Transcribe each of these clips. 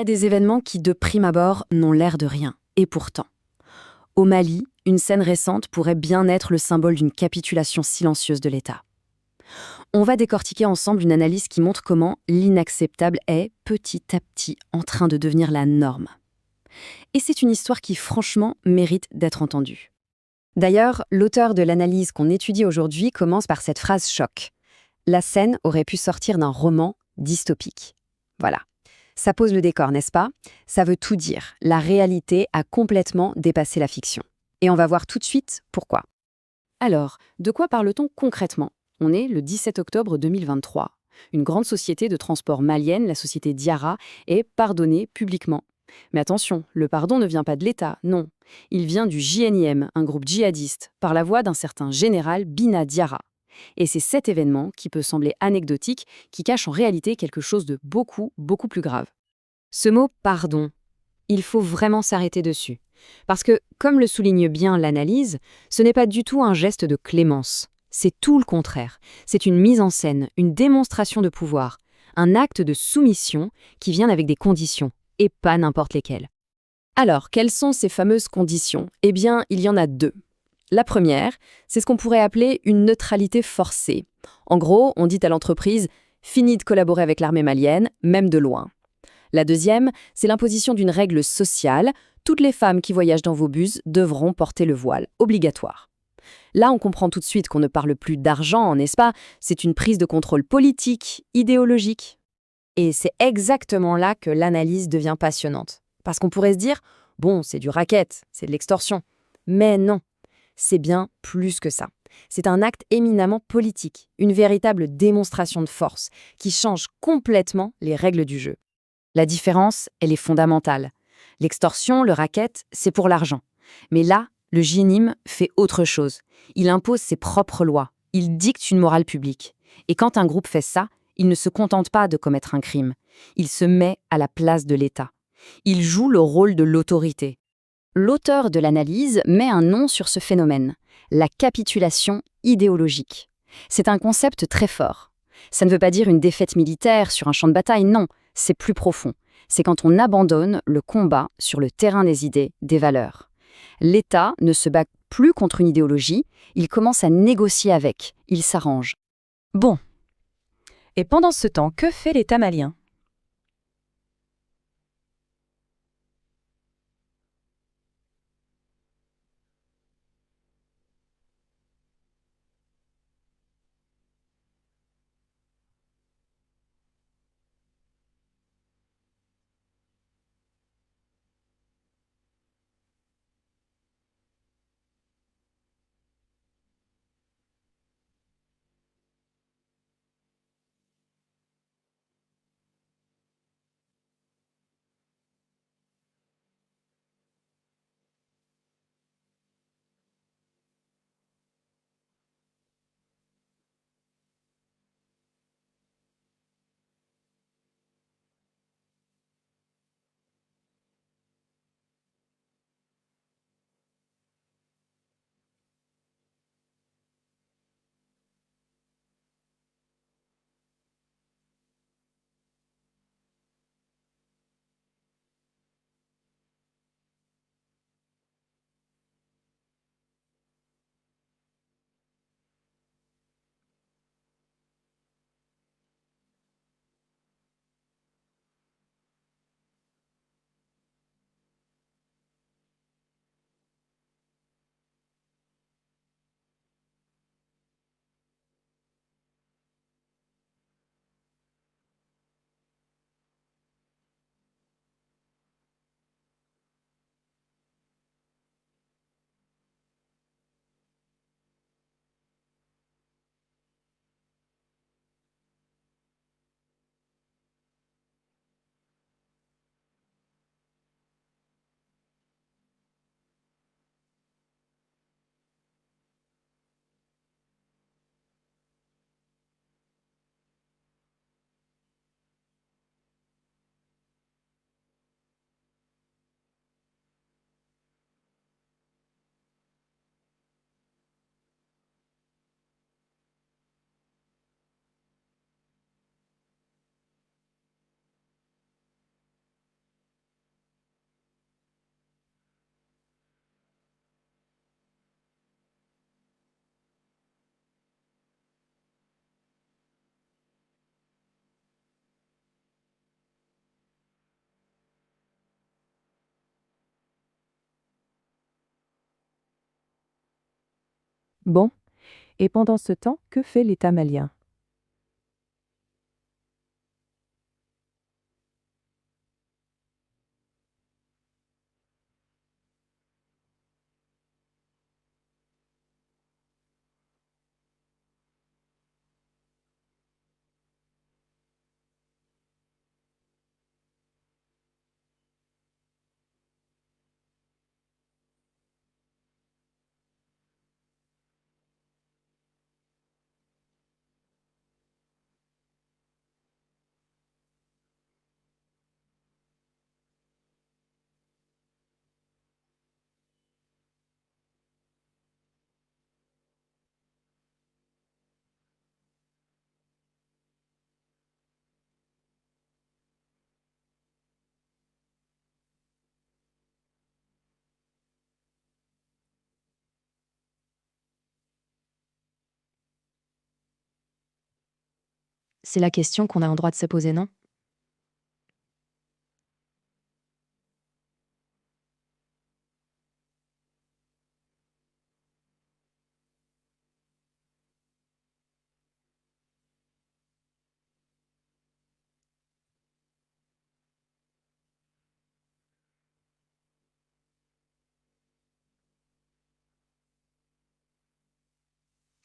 a des événements qui, de prime abord, n'ont l'air de rien. Et pourtant, au Mali, une scène récente pourrait bien être le symbole d'une capitulation silencieuse de l'État. On va décortiquer ensemble une analyse qui montre comment l'inacceptable est, petit à petit, en train de devenir la norme. Et c'est une histoire qui, franchement, mérite d'être entendue. D'ailleurs, l'auteur de l'analyse qu'on étudie aujourd'hui commence par cette phrase choc. La scène aurait pu sortir d'un roman dystopique. Voilà. Ça pose le décor, n'est-ce pas? Ça veut tout dire. La réalité a complètement dépassé la fiction. Et on va voir tout de suite pourquoi. Alors, de quoi parle-t-on concrètement? On est le 17 octobre 2023. Une grande société de transport malienne, la société Diarra, est pardonnée publiquement. Mais attention, le pardon ne vient pas de l'État, non. Il vient du JNIM, un groupe djihadiste, par la voix d'un certain général Bina Diarra. Et c'est cet événement, qui peut sembler anecdotique, qui cache en réalité quelque chose de beaucoup, beaucoup plus grave. Ce mot « pardon », il faut vraiment s'arrêter dessus. Parce que, comme le souligne bien l'analyse, ce n'est pas du tout un geste de clémence. C'est tout le contraire. C'est une mise en scène, une démonstration de pouvoir, un acte de soumission qui vient avec des conditions, et pas n'importe lesquelles. Alors, quelles sont ces fameuses conditions? Eh bien, il y en a deux. La première, c'est ce qu'on pourrait appeler une neutralité forcée. En gros, on dit à l'entreprise « fini de collaborer avec l'armée malienne, même de loin ». La deuxième, c'est l'imposition d'une règle sociale. Toutes les femmes qui voyagent dans vos bus devront porter le voile, obligatoire. Là, on comprend tout de suite qu'on ne parle plus d'argent, n'est-ce pas? C'est une prise de contrôle politique, idéologique. Et c'est exactement là que l'analyse devient passionnante. Parce qu'on pourrait se dire « bon, c'est du racket, c'est de l'extorsion ». Mais non. C'est bien plus que ça. C'est un acte éminemment politique, une véritable démonstration de force qui change complètement les règles du jeu. La différence, elle est fondamentale. L'extorsion, le racket, c'est pour l'argent. Mais là, le JNIM fait autre chose. Il impose ses propres lois. Il dicte une morale publique. Et quand un groupe fait ça, il ne se contente pas de commettre un crime. Il se met à la place de l'État. Il joue le rôle de l'autorité. L'auteur de l'analyse met un nom sur ce phénomène, la capitulation idéologique. C'est un concept très fort. Ça ne veut pas dire une défaite militaire sur un champ de bataille, non, c'est plus profond. C'est quand on abandonne le combat sur le terrain des idées, des valeurs. L'État ne se bat plus contre une idéologie, il commence à négocier avec, il s'arrange. Bon. Et pendant ce temps, que fait l'État malien? Bon, et pendant ce temps, que fait l'État malien? C'est la question qu'on a en droit de se poser, non?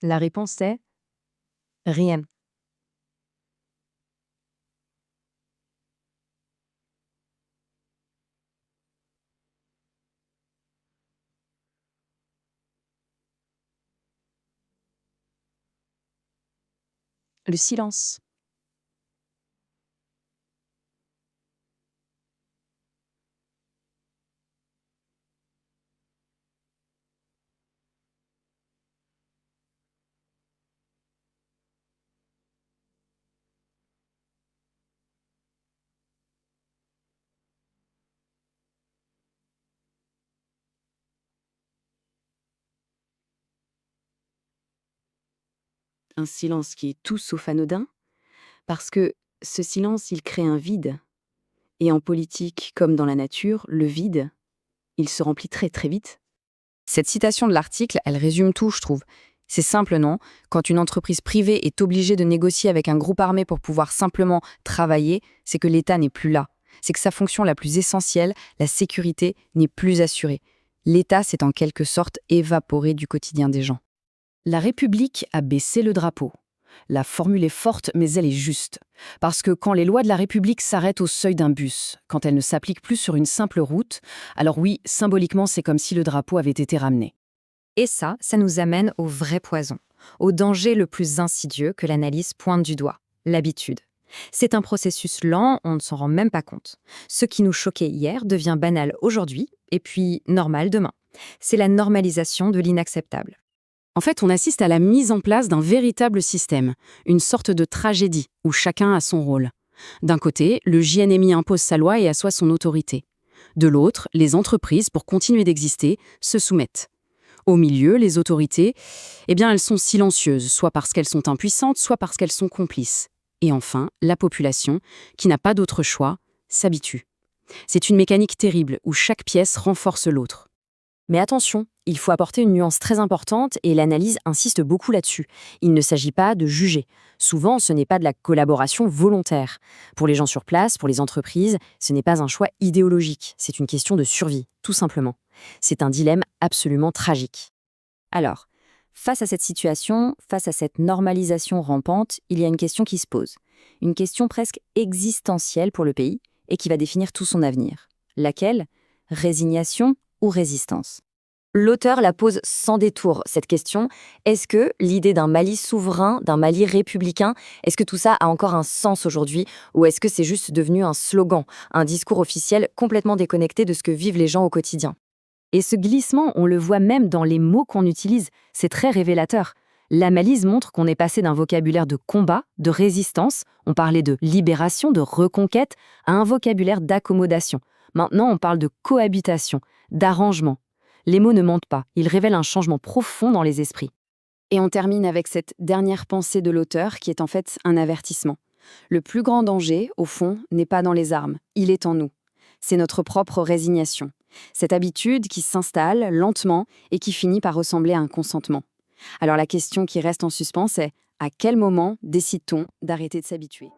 La réponse est rien. Le silence. Un silence qui est tout sauf anodin, parce que ce silence, il crée un vide. Et en politique, comme dans la nature, le vide, il se remplit très très vite. Cette citation de l'article, elle résume tout, je trouve. C'est simple, non? Quand une entreprise privée est obligée de négocier avec un groupe armé pour pouvoir simplement travailler, c'est que l'État n'est plus là. C'est que sa fonction la plus essentielle, la sécurité, n'est plus assurée. L'État s'est en quelque sorte évaporé du quotidien des gens. La République a baissé le drapeau. La formule est forte, mais elle est juste. Parce que quand les lois de la République s'arrêtent au seuil d'un bus, quand elles ne s'appliquent plus sur une simple route, alors oui, symboliquement, c'est comme si le drapeau avait été ramené. Et ça nous amène au vrai poison, au danger le plus insidieux que l'analyse pointe du doigt, l'habitude. C'est un processus lent, on ne s'en rend même pas compte. Ce qui nous choquait hier devient banal aujourd'hui, et puis normal demain. C'est la normalisation de l'inacceptable. En fait, on assiste à la mise en place d'un véritable système, une sorte de tragédie où chacun a son rôle. D'un côté, le JNMI impose sa loi et assoit son autorité. De l'autre, les entreprises, pour continuer d'exister, se soumettent. Au milieu, les autorités, elles sont silencieuses, soit parce qu'elles sont impuissantes, soit parce qu'elles sont complices. Et enfin, la population, qui n'a pas d'autre choix, s'habitue. C'est une mécanique terrible où chaque pièce renforce l'autre. Mais attention, il faut apporter une nuance très importante et l'analyse insiste beaucoup là-dessus. Il ne s'agit pas de juger. Souvent, ce n'est pas de la collaboration volontaire. Pour les gens sur place, pour les entreprises, ce n'est pas un choix idéologique. C'est une question de survie, tout simplement. C'est un dilemme absolument tragique. Alors, face à cette situation, face à cette normalisation rampante, il y a une question qui se pose. Une question presque existentielle pour le pays et qui va définir tout son avenir. Laquelle? Résignation ou résistance? L'auteur la pose sans détour, cette question. Est-ce que l'idée d'un Mali souverain, d'un Mali républicain, est-ce que tout ça a encore un sens aujourd'hui ou est-ce que c'est juste devenu un slogan, un discours officiel complètement déconnecté de ce que vivent les gens au quotidien? Et ce glissement, on le voit même dans les mots qu'on utilise, c'est très révélateur. L'analyse montre qu'on est passé d'un vocabulaire de combat, de résistance, on parlait de libération, de reconquête, à un vocabulaire d'accommodation. Maintenant, on parle de cohabitation, d'arrangement. Les mots ne mentent pas, ils révèlent un changement profond dans les esprits. Et on termine avec cette dernière pensée de l'auteur qui est en fait un avertissement. Le plus grand danger, au fond, n'est pas dans les armes, il est en nous. C'est notre propre résignation. Cette habitude qui s'installe lentement et qui finit par ressembler à un consentement. Alors la question qui reste en suspens est: à quel moment décide-t-on d'arrêter de s'habituer ?